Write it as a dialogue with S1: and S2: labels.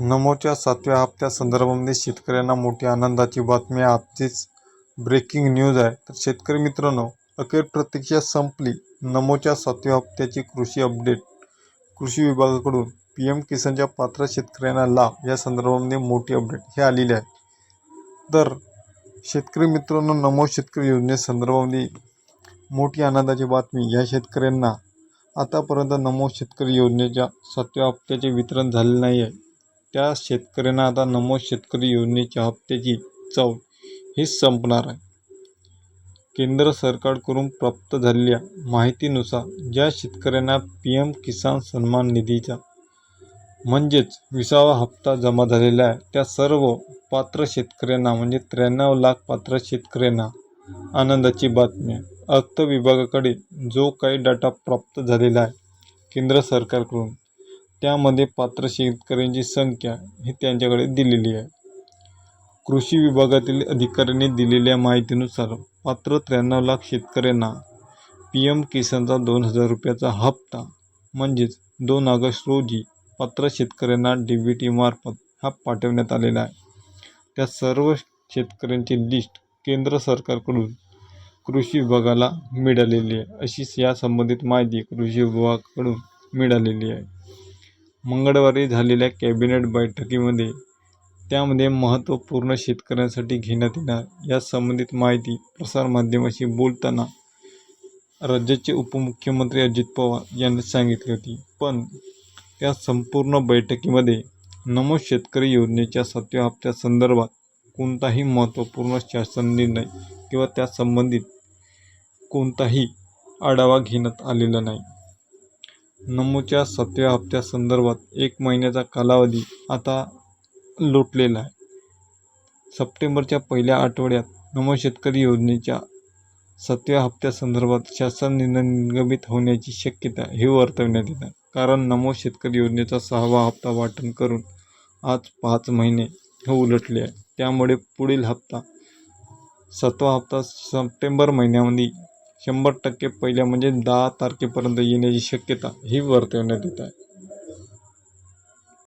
S1: नमोच्या 7व्या हप्त्यासंदर्भामध्ये शेतकऱ्यांना मोठी आनंदाची बातमी आजचीच ब्रेकिंग न्यूज आहे। तर शेतकरी मित्रांनो, अखेर प्रतीक्षा संपली। नमोच्या 7व्या हप्त्याची कृषी अपडेट। कृषी विभागाकडून PM किसानच्या पात्र शेतकऱ्यांना लाभ या संदर्भामध्ये मोठी अपडेट हे आलेली आहे। तर शेतकरी मित्रांनो, नमो शेतकरी योजनेसंदर्भामध्ये मोठी आनंदाची बातमी। या शेतकऱ्यांना आतापर्यंत नमो शेतकरी योजनेच्या 7व्या हप्त्याचे वितरण झाले नाही आहे। त्या शेतकऱ्यांना आता नमो शेतकरी योजनेच्या हप्त्याची चव ही संपणार आहे। केंद्र सरकारकडून प्राप्त झालेल्या माहितीनुसार ज्या शेतकऱ्यांना PM किसान सन्मान निधीचा म्हणजेच 20वा हप्ता जमा झालेला आहे, त्या सर्व पात्र शेतकऱ्यांना म्हणजे 93 लाख पात्र शेतकऱ्यांना आनंदाची बातमी आहे। अर्थ विभागाकडे जो काही डाटा प्राप्त झालेला आहे केंद्र सरकारकडून, त्यामध्ये पात्र शेतकऱ्यांची संख्या ही त्यांच्याकडे दिलेली आहे। कृषी विभागातील अधिकाऱ्यांनी दिलेल्या माहितीनुसार पात्र 93 लाख शेतकऱ्यांना PM किसानचा 2000 रुपयाचा हप्ता म्हणजेच 2 ऑगस्ट रोजी पात्र शेतकऱ्यांना DBT मार्फत हा पाठवण्यात आलेला आहे। त्या सर्व शेतकऱ्यांची लिस्ट केंद्र सरकारकडून कृषी विभागाला मिळालेली आहे, अशी या संबंधित माहिती कृषी विभागाकडून मिळालेली आहे। मंगळवारी झालेल्या कॅबिनेट बैठकीमध्ये त्यामध्ये महत्त्वपूर्ण शेतकऱ्यांसाठी घेण्यात येणार या संबंधित माहिती प्रसारमाध्यमांशी बोलताना राज्याचे उपमुख्यमंत्री अजित पवार यांनी सांगितली होती। पण त्या संपूर्ण बैठकीमध्ये नमो शेतकरी योजनेच्या 7व्या हप्त्यासंदर्भात कोणताही महत्त्वपूर्ण शासन निर्णय किंवा त्या संबंधित कोणताही आढावा घेण्यात आलेला नाही। नमोच्या 7व्या हप्त्यासंदर्भात 1 महिन्याचा कालावधी आता लोटलेला आहे। सप्टेंबरच्या पहिल्या आठवड्यात नमो शेतकरी योजनेच्या 7व्या हप्त्यासंदर्भात शासन निर्णय निर्गमित होण्याची शक्यता ही वर्तवण्यात येत आहे। कारण नमो शेतकरी योजनेचा 6वा हप्ता वाटप करून आज 5 महिने हे उलटले आहे। त्यामुळे पुढील हप्ता 7वा हप्ता सप्टेंबर महिन्यामध्ये 100% पहिल्या म्हणजे 10 तारखेपर्यंत येण्याची शक्यता ही वर्तवण्यात येत आहे।